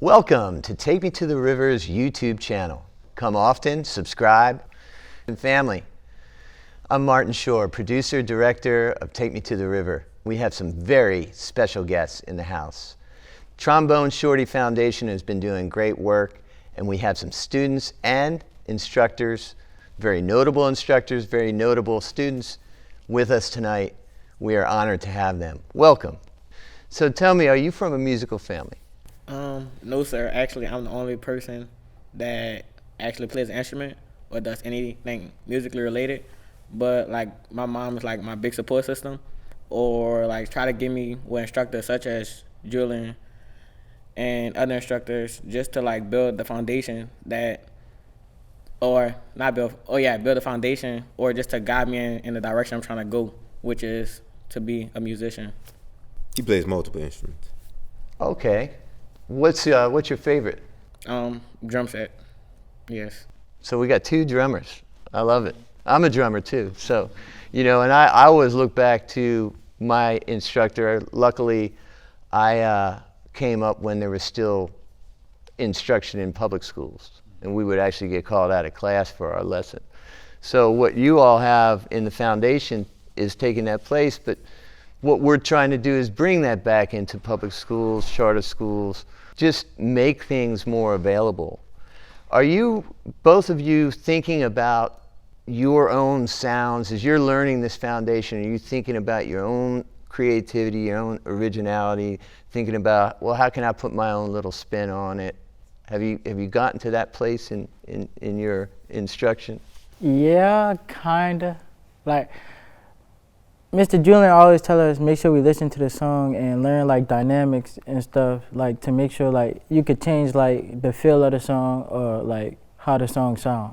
Welcome to Take Me to the River's YouTube channel. Come often, subscribe, and family. I'm Martin Shore, producer, director of Take Me to the River. We have some very special guests in the house. Trombone Shorty Foundation has been doing great work, and we have some students and instructors, very notable students with us tonight. We are honored to have them. Welcome. So tell me, are you from a musical family? No, sir. Actually, I'm the only person that actually plays an instrument or does anything musically related. But like my mom is like my big support system, or like try to give me with instructors such as Julian and other instructors just to like build the foundation that, or not build, build a foundation, or just to guide me in the direction I'm trying to go, which is to be a musician. He plays multiple instruments. Okay. What's your favorite? Drum set. Yes. So we got two drummers. I love it. I'm a drummer too. So, and I always look back to my instructor. Luckily, I came up when there was still instruction in public schools, and we would actually get called out of class for our lesson. So what you all have in the foundation is taking that place, but what we're trying to do is bring that back into public schools, charter schools, just make things more available. Are you, both of you, thinking about your own sounds as you're learning this foundation? Are you thinking about your own creativity, your own originality, thinking about, well, how can I put my own little spin on it? Have you gotten to that place in your instruction? Yeah, kinda. Like, Mr. Julian always tell us make sure we listen to the song and learn like dynamics and stuff, like to make sure like you could change like the feel of the song or like how the song sound.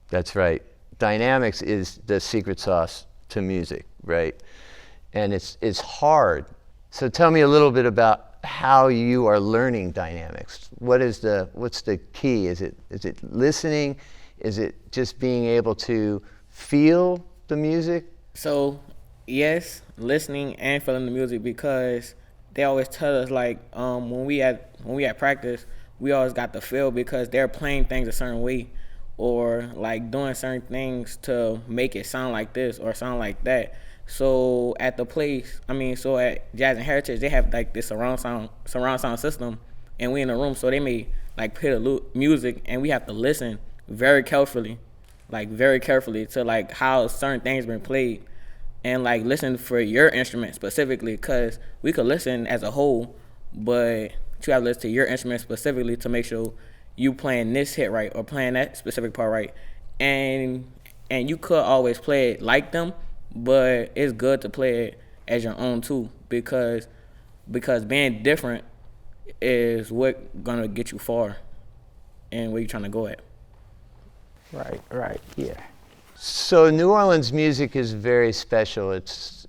That's right. Dynamics is the secret sauce to music, right? And it's hard. So tell me a little bit about how you are learning dynamics. What's the key? Is it listening? Is it just being able to feel the music? So, yes, listening and feeling the music, because they always tell us like when we at practice, we always got the feel because they're playing things a certain way, or like doing certain things to make it sound like this or sound like that. So at the place, so at Jazz and Heritage, they have like this surround sound system, and we in the room, so they may like play the music, and we have to listen very carefully to like how certain things been played, and like listen for your instrument specifically, because we could listen as a whole, but you have to listen to your instrument specifically to make sure you playing this hit right or playing that specific part right. And you could always play it like them, but it's good to play it as your own too, because being different is what gonna get you far and where you're trying to go at. Right, yeah. So New Orleans music is very special. It's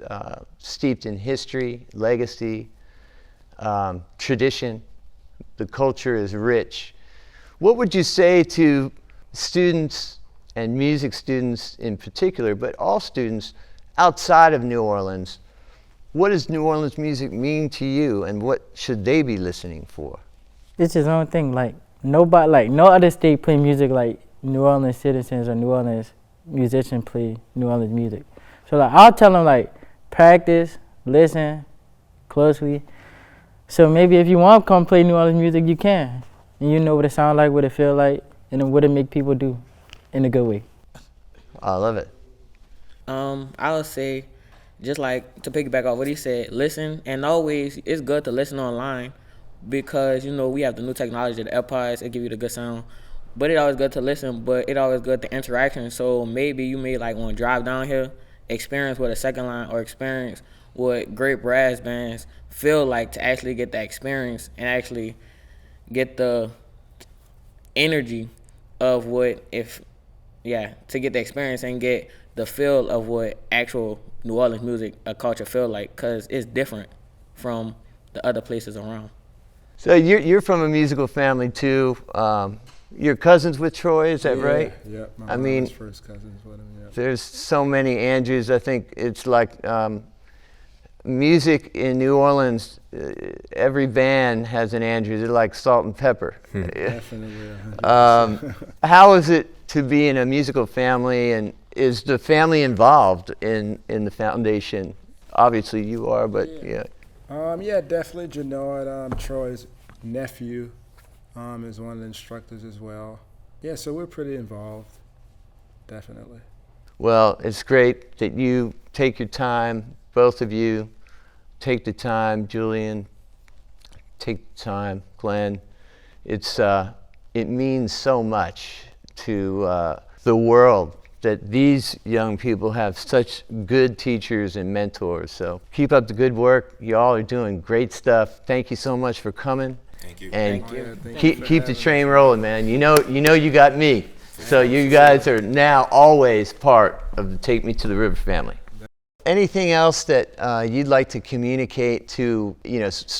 steeped in history, legacy, tradition. The culture is rich. What would you say to students, and music students in particular, but all students outside of New Orleans? What does New Orleans music mean to you, and what should they be listening for? It's his own thing. Like no other state play music like New Orleans citizens or New Orleans musicians play New Orleans music. So like I'll tell them like practice, listen closely. So maybe if you want to come play New Orleans music, you can. And you know what it sound like, what it feel like, and what it make people do in a good way. I love it. I would say, just like to piggyback off what he said, listen, and always it's good to listen online, because we have the new technology, the AirPods, it give you the good sound. But it always good to listen, but it always good to interaction. So maybe you may like want to drive down here, experience what a second line or experience what great brass bands feel like, to actually get that experience and actually get the energy of to get the experience and get the feel of what actual New Orleans music, a culture feel like, because it's different from the other places around. So you're from a musical family too. You're cousins with Troy, is that right? Yeah, my mom's first cousins with him, yeah. There's so many Andrews. I think it's like music in New Orleans, every band has an Andrew. They're like salt and pepper. Definitely. How is it to be in a musical family, and is the family involved in the foundation? Obviously you are, but yeah. Yeah, definitely. Janoid, Troy's nephew, is one of the instructors as well. Yeah, so we're pretty involved, definitely. Well, it's great that you take your time, both of you take the time, Julian, take the time, Glenn. It means so much to the world that these young people have such good teachers and mentors. So keep up the good work. You all are doing great stuff. Thank you so much for coming. Thank you. And Thank you. Thank you for keep the having train us. rolling, man. You know you got me. So you guys are now always part of the Take Me to the River family. Anything else that you'd like to communicate to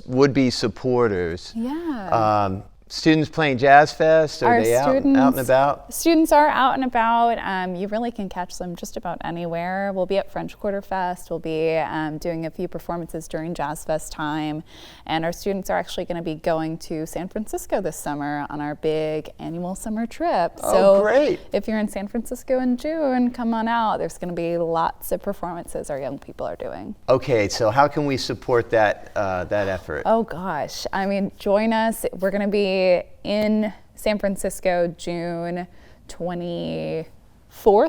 would-be supporters? Yeah. Students playing Jazz Fest? Are they out and about? Students are out and about. You really can catch them just about anywhere. We'll be at French Quarter Fest. We'll be doing a few performances during Jazz Fest time. And our students are actually going to be going to San Francisco this summer on our big annual summer trip. Oh, so great. if you're in San Francisco in June, come on out. There's going to be lots of performances our young people are doing. Okay, so how can we support that effort? Oh gosh, I mean, join us. We're going to be in San Francisco June 24th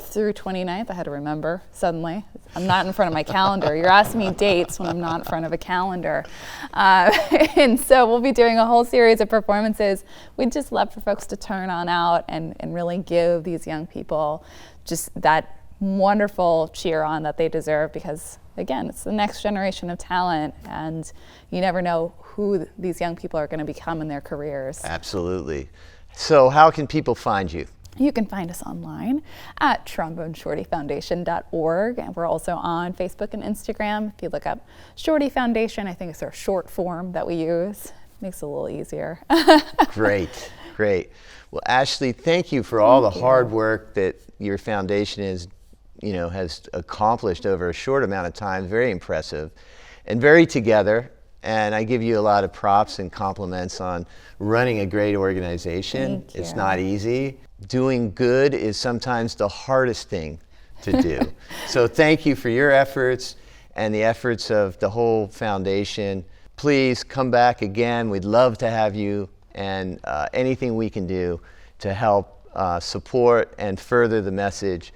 through 29th. I had to remember suddenly. I'm not in front of my calendar. You're asking me dates when I'm not in front of a calendar. And so we'll be doing a whole series of performances. We'd just love for folks to turn on out and really give these young people just that wonderful cheer on that they deserve, because again, it's the next generation of talent, and you never know who these young people are going to become in their careers. Absolutely. So how can people find you? You can find us online at TromboneShortyFoundation.org, and we're also on Facebook and Instagram. If you look up Shorty Foundation, I think it's our short form that we use. Makes it a little easier. Great. Well, Ashley, thank you for all the hard work that your foundation has accomplished over a short amount of time. Very impressive and very together. And I give you a lot of props and compliments on running a great organization. Thank you. It's not easy. Doing good is sometimes the hardest thing to do. So thank you for your efforts and the efforts of the whole foundation. Please come back again. We'd love to have you, and anything we can do to help support and further the message,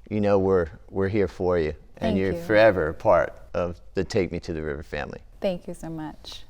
we're here for you. And Thank you're you. forever a part of the Take Me to the River family. Thank you so much.